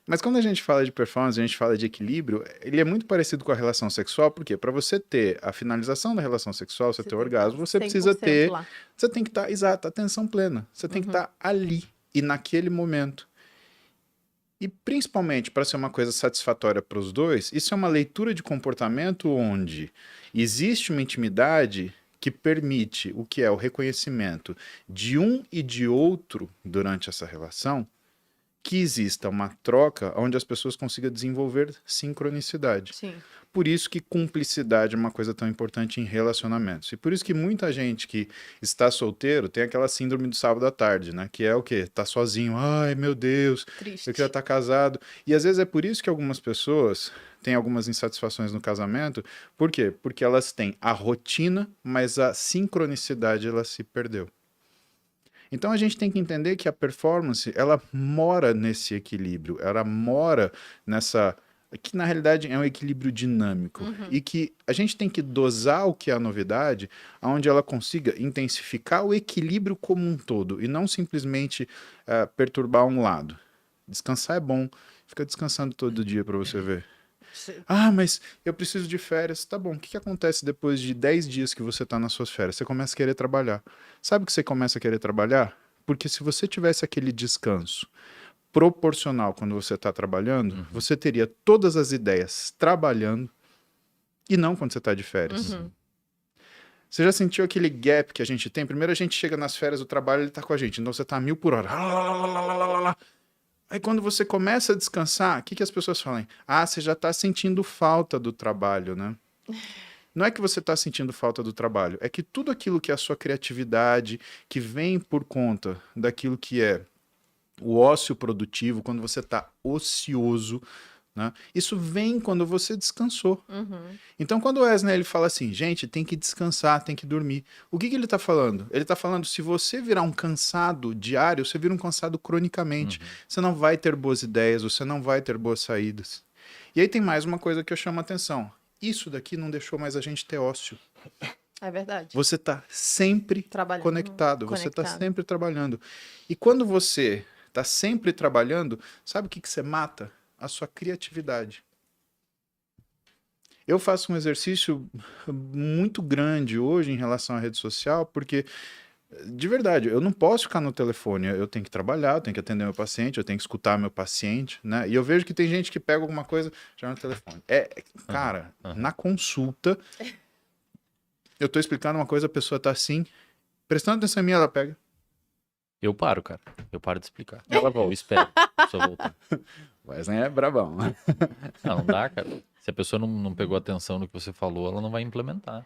Mas quando a gente fala de performance, a gente fala de equilíbrio, ele é muito parecido com a relação sexual, porque para você ter a finalização da relação sexual, você Você ter o tem que estar orgasmo, você precisa 100% ter, lá. você tem que estar, exato, atenção plena. Você tem que estar ali e naquele momento. E principalmente para ser uma coisa satisfatória para os dois, isso é uma leitura de comportamento onde existe uma intimidade que permite o que é o reconhecimento de um e de outro durante essa relação, que exista uma troca onde as pessoas consigam desenvolver sincronicidade. Sim. Por isso que cumplicidade é uma coisa tão importante em relacionamentos. E por isso que muita gente que está solteiro tem aquela síndrome do sábado à tarde, né? Que é o quê? Tá sozinho. Ai, meu Deus, eu queria Triste. estar casado. E às vezes é por isso que algumas pessoas têm algumas insatisfações no casamento. Por quê? Porque elas têm a rotina, mas a sincronicidade ela se perdeu. Então a gente tem que entender que a performance, ela mora nesse equilíbrio, ela mora nessa que na realidade é um equilíbrio dinâmico e que a gente tem que dosar o que é a novidade, onde ela consiga intensificar o equilíbrio como um todo e não simplesmente perturbar um lado. Descansar é bom, fica descansando todo dia para você ver. Ah, mas eu preciso de férias. Tá bom, o que que acontece depois de 10 dias que você tá nas suas férias? Você começa a querer trabalhar. Sabe que você começa a querer trabalhar? Porque se você tivesse aquele descanso proporcional quando você está trabalhando, você teria todas as ideias trabalhando e não quando você está de férias. Você já sentiu aquele gap que a gente tem? Primeiro a gente chega nas férias, o trabalho ele tá com a gente, então você tá a 1000 por hora. Aí quando você começa a descansar, o que que as pessoas falam? Ah, você já está sentindo falta do trabalho, né? Não é que você está sentindo falta do trabalho, é que tudo aquilo que é a sua criatividade, que vem por conta daquilo que é o ócio produtivo, quando você está ocioso, né? Isso vem quando você descansou. Então, quando o Wesley ele fala assim, gente, tem que descansar, tem que dormir. O que que ele está falando? Ele está falando, se você virar um cansado diário, você vira um cansado cronicamente. Você não vai ter boas ideias, você não vai ter boas saídas. E aí tem mais uma coisa que eu chamo a atenção. Isso daqui não deixou mais a gente ter ócio. É verdade. Você está sempre Trabalhando, conectado, você está conectado. sempre trabalhando. E quando você está sempre trabalhando, sabe o que que você mata? A sua criatividade. Eu faço um exercício muito grande hoje em relação à rede social, porque, de verdade, eu não posso ficar no telefone. Eu tenho que trabalhar, eu tenho que atender meu paciente, eu tenho que escutar meu paciente, né? E eu vejo que tem gente que pega alguma coisa já no telefone. Cara, na consulta, eu tô explicando uma coisa, a pessoa tá assim, prestando atenção em mim, ela pega. Eu paro, cara. Eu paro de explicar. Ela volta, eu espero a pessoa voltar. O Wesley é brabão, né? Não dá, cara. Se a pessoa não pegou atenção no que você falou, ela não vai implementar.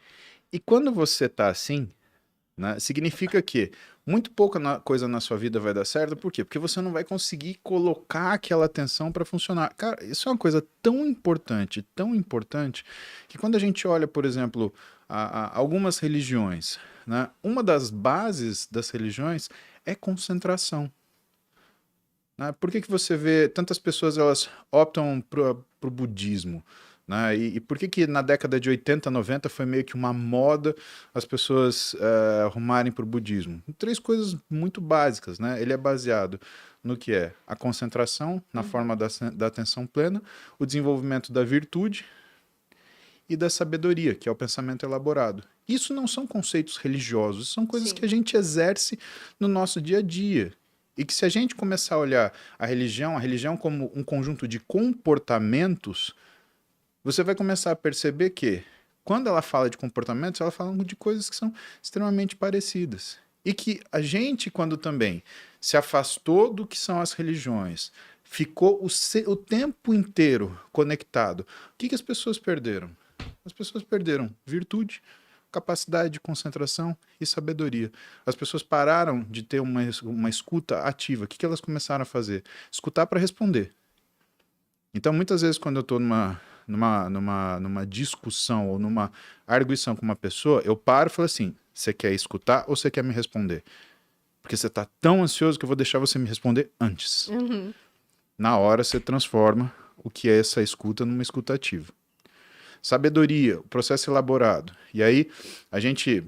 E quando você tá assim, né, significa que muito pouca coisa na sua vida vai dar certo. Por quê? Porque você não vai conseguir colocar aquela atenção para funcionar. Cara, isso é uma coisa tão importante, que quando a gente olha, por exemplo, algumas religiões, né, uma das bases das religiões é concentração. Né? Por que que você vê tantas pessoas elas optam pro budismo? Né? E por que que na década de 80, 90 foi meio que uma moda as pessoas arrumarem para o budismo? Três coisas muito básicas, né? Ele é baseado no que é a concentração, na forma da atenção plena, o desenvolvimento da virtude e da sabedoria, que é o pensamento elaborado. Isso não são conceitos religiosos, são coisas Sim. que a gente exerce no nosso dia a dia. E que se a gente começar a olhar a religião como um conjunto de comportamentos, você vai começar a perceber que, quando ela fala de comportamentos, ela fala de coisas que são extremamente parecidas. E que a gente, quando também se afastou do que são as religiões, ficou o tempo inteiro conectado, o que que as pessoas perderam? As pessoas perderam virtude, capacidade de concentração e sabedoria. As pessoas pararam de ter uma escuta ativa. O que que elas começaram a fazer? Escutar para responder. Então, muitas vezes, quando eu estou numa discussão ou numa arguição com uma pessoa, eu paro e falo assim, você quer escutar ou você quer me responder? Porque você está tão ansioso que eu vou deixar você me responder antes. Na hora, você transforma o que é essa escuta numa escuta ativa. Sabedoria, o processo elaborado. E aí, a gente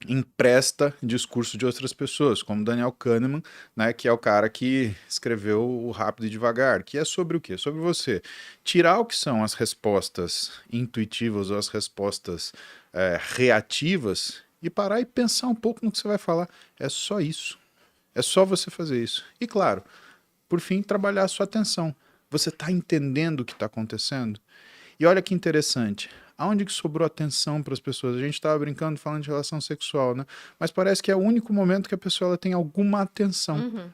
empresta discurso de outras pessoas, como Daniel Kahneman, né, que é o cara que escreveu o Rápido e Devagar, que é sobre o quê? Sobre você tirar o que são as respostas intuitivas ou as respostas reativas e parar e pensar um pouco no que você vai falar. É só isso. É só você fazer isso. E claro, por fim, trabalhar a sua atenção. Você está entendendo o que está acontecendo? E olha que interessante, aonde que sobrou atenção para as pessoas? A gente estava brincando, falando de relação sexual, né? Mas parece que é o único momento que a pessoa ela tem alguma atenção. Uhum.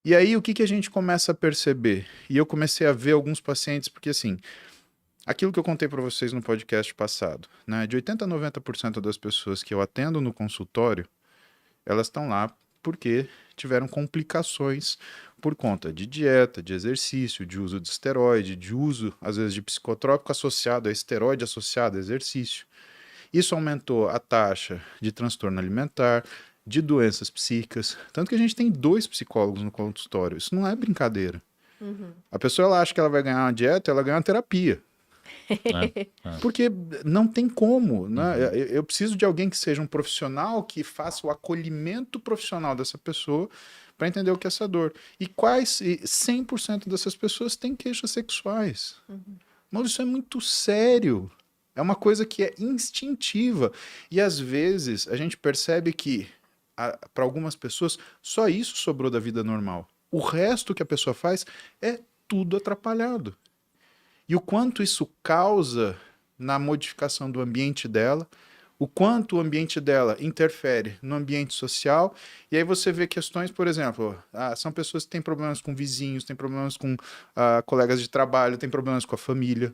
E aí, o que a gente começa a perceber? E eu comecei a ver alguns pacientes, porque assim, aquilo que eu contei para vocês no podcast passado, né? De 80% a 90% das pessoas que eu atendo no consultório, elas estão lá porque tiveram complicações por conta de dieta, de exercício, de uso de esteroide, de uso, às vezes, de psicotrópico associado a esteroide, associado a exercício. Isso aumentou a taxa de transtorno alimentar, de doenças psíquicas, tanto que a gente tem 2 psicólogos no consultório. Isso não é brincadeira. Uhum. A pessoa ela acha que ela vai ganhar uma dieta, ela ganha uma terapia. Porque não tem como, né? Eu preciso de alguém que seja um profissional que faça o acolhimento profissional dessa pessoa para entender o que é essa dor. E 100% dessas pessoas têm queixas sexuais. Mas isso é muito sério. É uma coisa que é instintiva. E às vezes a gente percebe que, para algumas pessoas, só isso sobrou da vida normal. O resto que a pessoa faz é tudo atrapalhado. E o quanto isso causa na modificação do ambiente dela, o quanto o ambiente dela interfere no ambiente social, e aí você vê questões, por exemplo, são pessoas que têm problemas com vizinhos, têm problemas com colegas de trabalho, têm problemas com a família,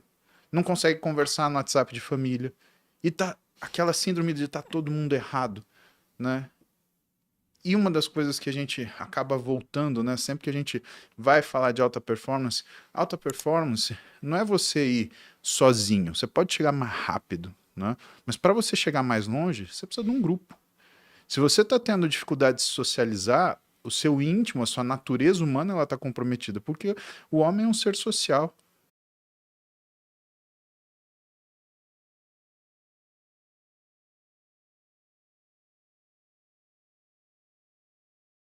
não consegue conversar no WhatsApp de família, e tá aquela síndrome de tá todo mundo errado, né? E uma das coisas que a gente acaba voltando, né? Sempre que a gente vai falar de alta performance não é você ir sozinho. Você pode chegar mais rápido, né? Mas para você chegar mais longe, você precisa de um grupo. Se você está tendo dificuldade de se socializar, o seu íntimo, a sua natureza humana, ela está comprometida, porque o homem é um ser social.